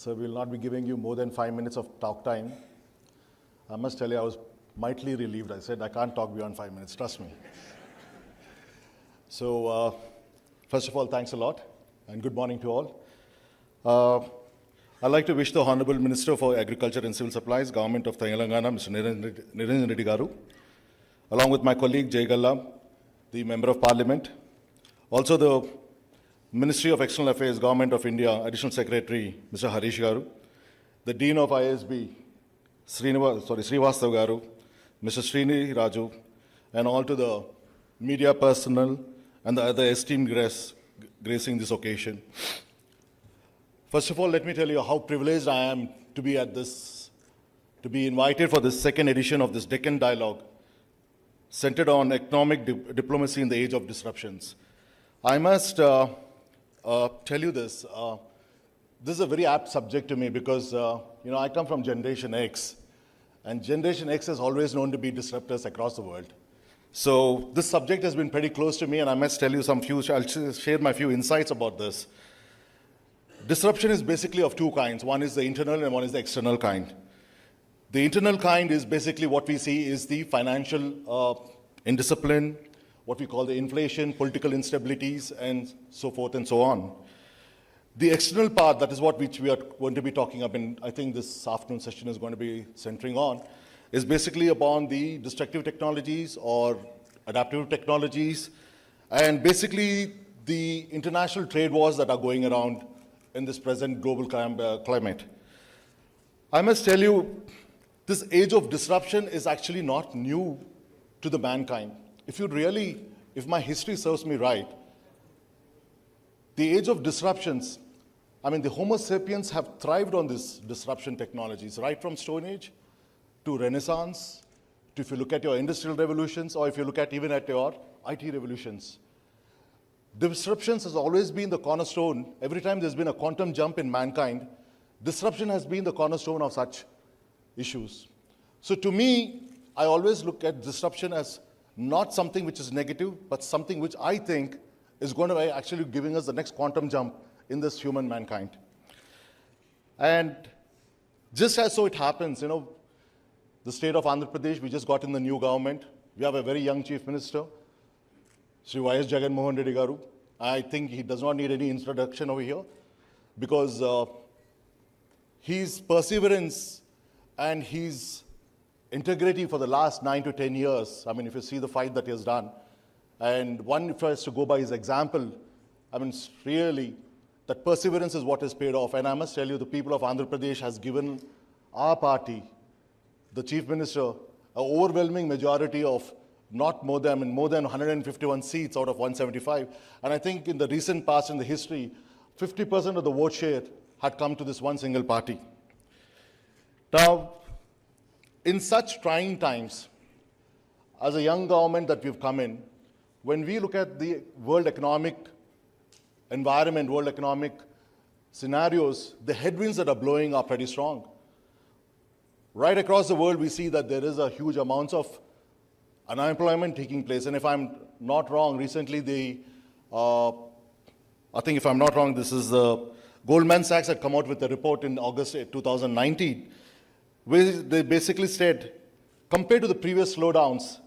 So we'll not be giving you more than 5 minutes of talk time. I must tell you, I was mightily relieved. I said, I can't talk beyond 5 minutes, trust me. So, first of all, thanks a lot, and good morning to all. I'd like to wish the Honorable Minister for Agriculture and Civil Supplies, Government of Telangana, Mr. Niranjan Reddy Garu, along with my colleague Jay Galla, the Member of Parliament, also the Ministry of External Affairs, Government of India, Additional Secretary, Mr. Harish Garu, the Dean of ISB, Srivastav Garu, Mr. Srini Raju, and all to the media personnel and the other esteemed guests gracing this occasion. First of all, let me tell you how privileged I am to be invited for this second edition of this Deccan Dialogue, centered on economic diplomacy in the age of disruptions. I must tell you this. This is a very apt subject to me because, I come from Generation X, and Generation X is always known to be disruptors across the world. So this subject has been pretty close to me, and I must tell you I'll share my few insights about this. Disruption is basically of two kinds. One is the internal and one is the external kind. The internal kind is basically what we see is the financial indiscipline, what we call the inflation, political instabilities, and so forth and so on. The external part, that is what we are going to be talking about, and I think this afternoon session is going to be centering on, is basically upon the destructive technologies or adaptive technologies, and basically the international trade wars that are going around in this present global climate. I must tell you, this age of disruption is actually not new to the mankind. If my history serves me right, the age of disruptions, the Homo sapiens have thrived on these disruption technologies, right from Stone Age to Renaissance, to if you look at your industrial revolutions, or if you look at even at your IT revolutions. Disruptions has always been the cornerstone. Every time there's been a quantum jump in mankind, disruption has been the cornerstone of such issues. So to me, I always look at disruption as not something which is negative, but something which I think is going to be actually giving us the next quantum jump in this human mankind. And just as so it happens, the state of Andhra Pradesh, we just got in the new government. We have a very young chief minister, Sri Jagannath Reddy Garu. I think he does not need any introduction over here because his perseverance and his integrity for the last 9 to 10 years, if you see the fight that he has done, and one, if I was to go by his example, really, that perseverance is what has paid off. And I must tell you, the people of Andhra Pradesh has given our party, the chief minister, an overwhelming majority of more than 151 seats out of 175. And I think in the recent past, in the history, 50% of the vote share had come to this one single party. Now, in such trying times, as a young government that we've come in, when we look at the world economic environment, world economic scenarios, the headwinds that are blowing are pretty strong. Right across the world, we see that there is a huge amount of unemployment taking place. And if I'm not wrong, recently this is Goldman Sachs had come out with a report in August 2019, where they basically said, compared to the previous slowdowns,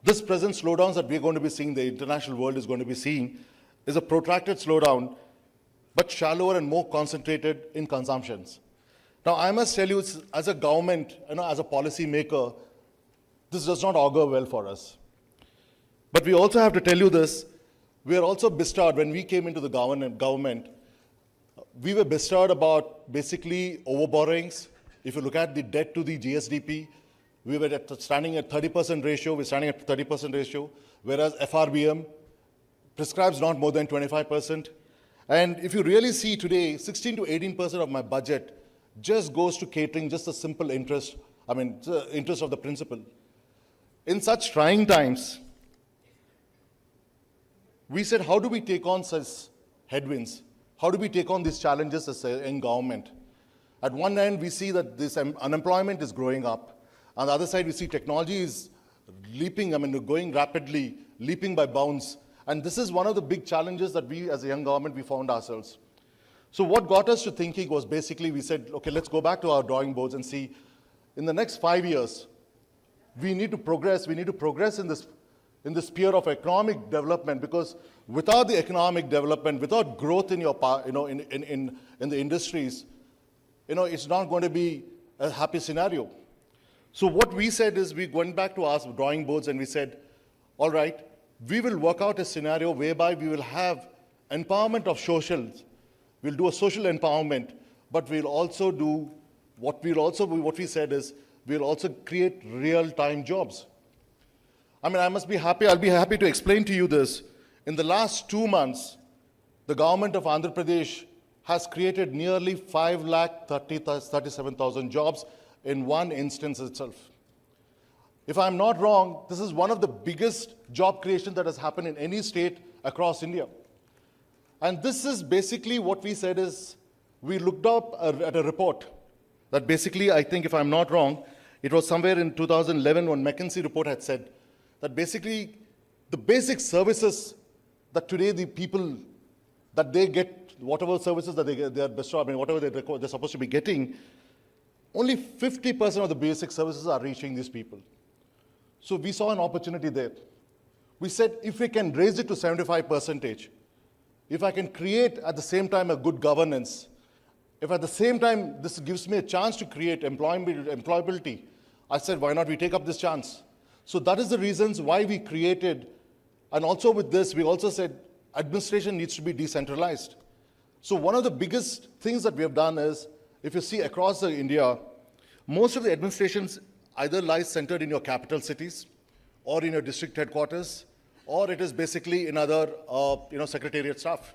this present slowdowns that we're going to be seeing, the international world is going to be seeing, is a protracted slowdown, but shallower and more concentrated in consumptions. Now, I must tell you, as a government, as a policy maker, this does not augur well for us. But we also have to tell you this, we are also bestowed, when we came into the government, we were bestowed about basically overborrowings. If you look at the debt to the GSDP, we were standing at 30% ratio, we're standing at 30% ratio, whereas FRBM prescribes not more than 25%. And if you really see today, 16 to 18% of my budget just goes to catering just a simple interest, the interest of the principal. In such trying times, we said, how do we take on such headwinds? How do we take on these challenges as in government? At one end, we see that this unemployment is growing up. On the other side, we see technology is leaping, going rapidly, leaping by bounds. And this is one of the big challenges that we, as a young government, we found ourselves. So what got us to thinking was basically we said, okay, let's go back to our drawing boards and see in the next 5 years, we need to progress in the sphere of economic development, because without the economic development, without growth in your, in the industries, it's not going to be a happy scenario. So what we said is we went back to our drawing boards and we said, all right, we will work out a scenario whereby we will have empowerment of socials. We'll do a social empowerment, but we'll also do what we said is we'll also create real-time jobs. I mean, I'll be happy to explain to you this. In the last 2 months, the government of Andhra Pradesh has created nearly 5,37,000 jobs in one instance itself. If I'm not wrong, this is one of the biggest job creation that has happened in any state across India. And this is basically what we said is, we looked up at a report that basically, I think if I'm not wrong, it was somewhere in 2011 when McKinsey report had said that basically the basic services that today the people, that they get, whatever services that they are bestowed, I mean, whatever they're supposed to be getting, only 50% of the basic services are reaching these people. So we saw an opportunity there. We said, if we can raise it to 75%, if I can create at the same time a good governance, if at the same time this gives me a chance to create employability, I said, why not we take up this chance? So that is the reasons why we created, and also with this, we also said administration needs to be decentralized. So one of the biggest things that we have done is, if you see across India, most of the administrations either lies centered in your capital cities, or in your district headquarters, or it is basically in other secretariat staff.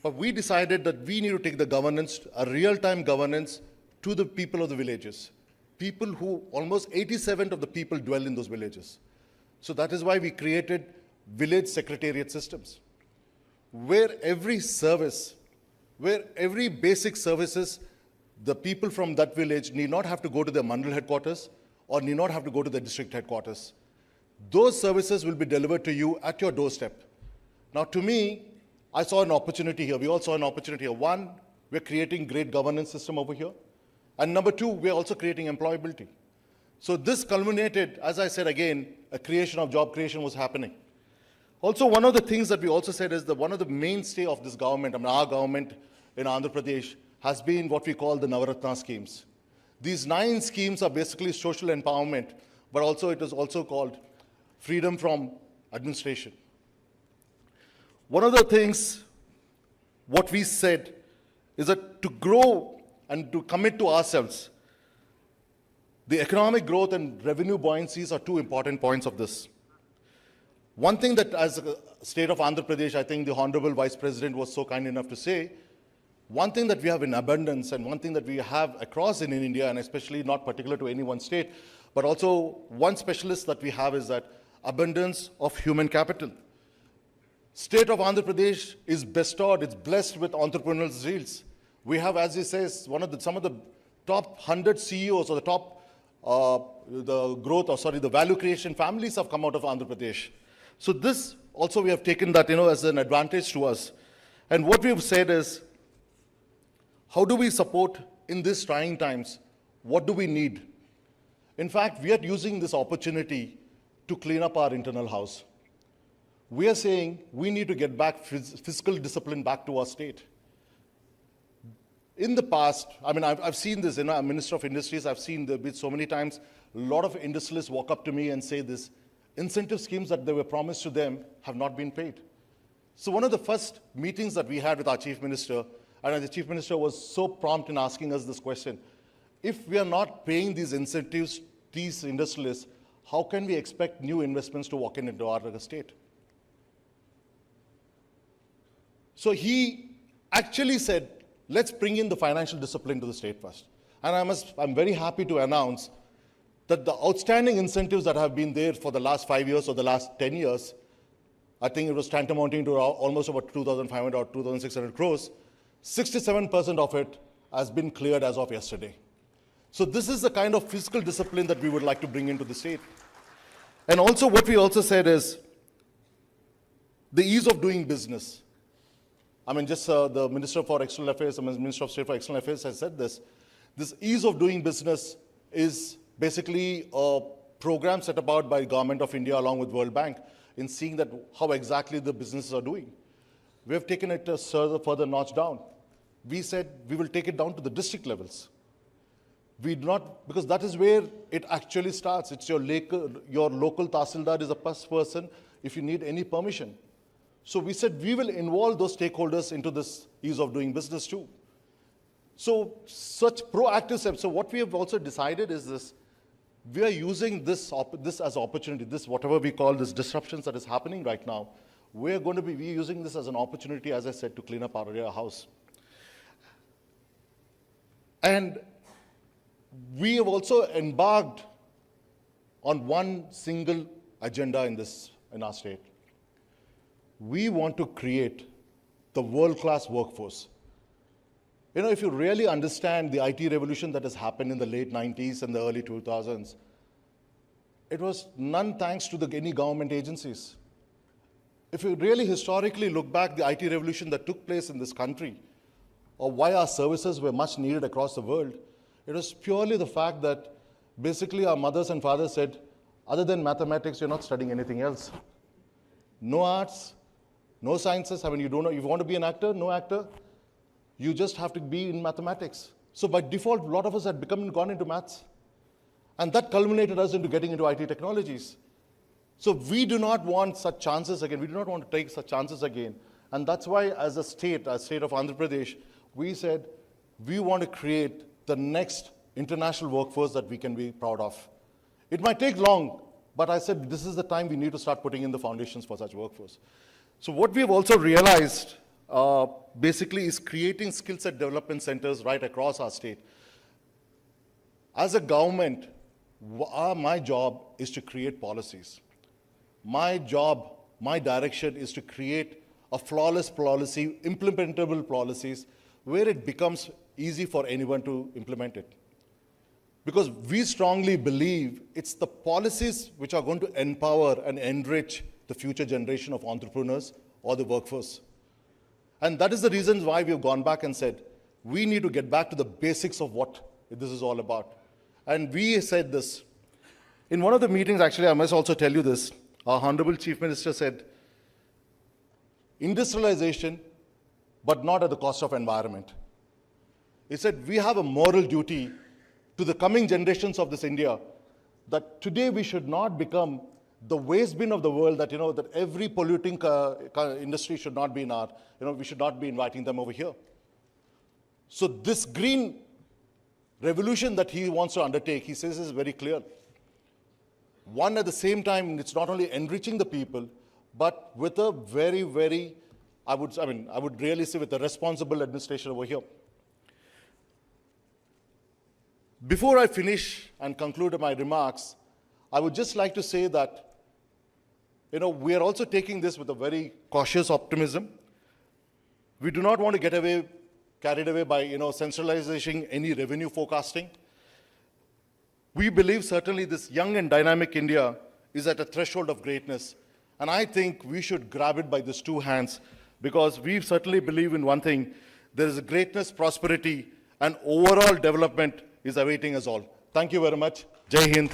But we decided that we need to take the governance, a real-time governance, to the people of the villages. People who, almost 87% of the people dwell in those villages. So that is why we created village secretariat systems, where every service, where every basic services, the people from that village need not have to go to their mandal headquarters or need not have to go to the district headquarters. Those services will be delivered to you at your doorstep. Now, to me, I saw an opportunity here. We all saw an opportunity here. One, we're creating great governance system over here. And number two, we're also creating employability. So this culminated, as I said again, a creation of job creation was happening. Also, one of the things that we also said is that one of the mainstay of this government, I mean, our government in Andhra Pradesh, has been what we call the Navaratna schemes. These 9 schemes are basically social empowerment, but also it is also called freedom from administration. One of the things, what we said, is that to grow and to commit to ourselves, the economic growth and revenue buoyancies are 2 important points of this. One thing that as a state of Andhra Pradesh, I think the Honorable Vice President was so kind enough to say, one thing that we have in abundance and one thing that we have across in India, and especially not particular to any one state, but also one specialist that we have is that abundance of human capital. State of Andhra Pradesh is bestowed, it's blessed with entrepreneurial zeals. We have, as he says, some of the top 100 CEOs or the top, the value creation families have come out of Andhra Pradesh. So this also we have taken that, as an advantage to us. And what we've said is, how do we support in these trying times? What do we need? In fact, we are using this opportunity to clean up our internal house. We are saying we need to get back fiscal discipline back to our state. In the past, I mean, I've seen this, I'm Minister of Industries, I've seen this so many times, a lot of industrialists walk up to me and say this, incentive schemes that they were promised to them have not been paid. So one of the first meetings that we had with our Chief Minister, and the Chief Minister was so prompt in asking us this question, if we are not paying these incentives, these industrialists, how can we expect new investments to walk into our state? So he actually said, let's bring in the financial discipline to the state first. And I'm very happy to announce that the outstanding incentives that have been there for the last 5 years or the last 10 years, I think it was tantamounting to almost about 2,500 or 2,600 crores, 67% of it has been cleared as of yesterday. So this is the kind of fiscal discipline that we would like to bring into the state. And also what we also said is the ease of doing business. I mean, just the Minister for External Affairs, the Minister of State for External Affairs has said this. This ease of doing business is basically a program set about by Government of India along with World Bank in seeing that how exactly the businesses are doing. We have taken it a further notch down. We said we will take it down to the district levels. We do not, because that is where it actually starts. It's your local Tahsildar is the first person if you need any permission. So we said we will involve those stakeholders into this ease of doing business too. So such proactive steps. So what we have also decided is this: we are using this as opportunity. This whatever we call this disruptions that is happening right now. We're going to be using this as an opportunity, as I said, to clean up our house. And we have also embarked on one single agenda in our state. We want to create the world-class workforce. You know, if you really understand the IT revolution that has happened in the late 90s and the early 2000s, it was none thanks to any government agencies. If you really historically look back the IT revolution that took place in this country, or why our services were much needed across the world, it was purely the fact that basically our mothers and fathers said, other than mathematics, you're not studying anything else. No arts, no sciences. I mean, you don't know, if you want to be an actor, no actor. You just have to be in mathematics. So by default, a lot of us had gone into maths. And that culminated us into getting into IT technologies. So we do not want such chances again. We do not want to take such chances again. And that's why as a state of Andhra Pradesh, we said we want to create the next international workforce that we can be proud of. It might take long, but I said this is the time we need to start putting in the foundations for such workforce. So what we've also realized basically is creating skill set development centers right across our state. As a government, my job is to create policies. My job, my direction is to create a flawless policy, implementable policies, where it becomes easy for anyone to implement it. Because we strongly believe it's the policies which are going to empower and enrich the future generation of entrepreneurs or the workforce. And that is the reason why we've gone back and said, we need to get back to the basics of what this is all about. And we said this. In one of the meetings, actually, I must also tell you this, our Honorable Chief Minister said, industrialization, but not at the cost of environment. He said, we have a moral duty to the coming generations of this India, that today we should not become the waste bin of the world, that, that every polluting industry should not be in our, we should not be inviting them over here. So this green revolution that he wants to undertake, he says is very clear. One, at the same time, it's not only enriching the people, but with a very, very, I would really say with a responsible administration over here. Before I finish and conclude my remarks, I would just like to say that, we are also taking this with a very cautious optimism. We do not want to get carried away by, centralizing any revenue forecasting. We believe certainly this young and dynamic India is at a threshold of greatness. And I think we should grab it by these two hands, because we certainly believe in one thing: there is a greatness, prosperity, and overall development is awaiting us all. Thank you very much. Jai Hind.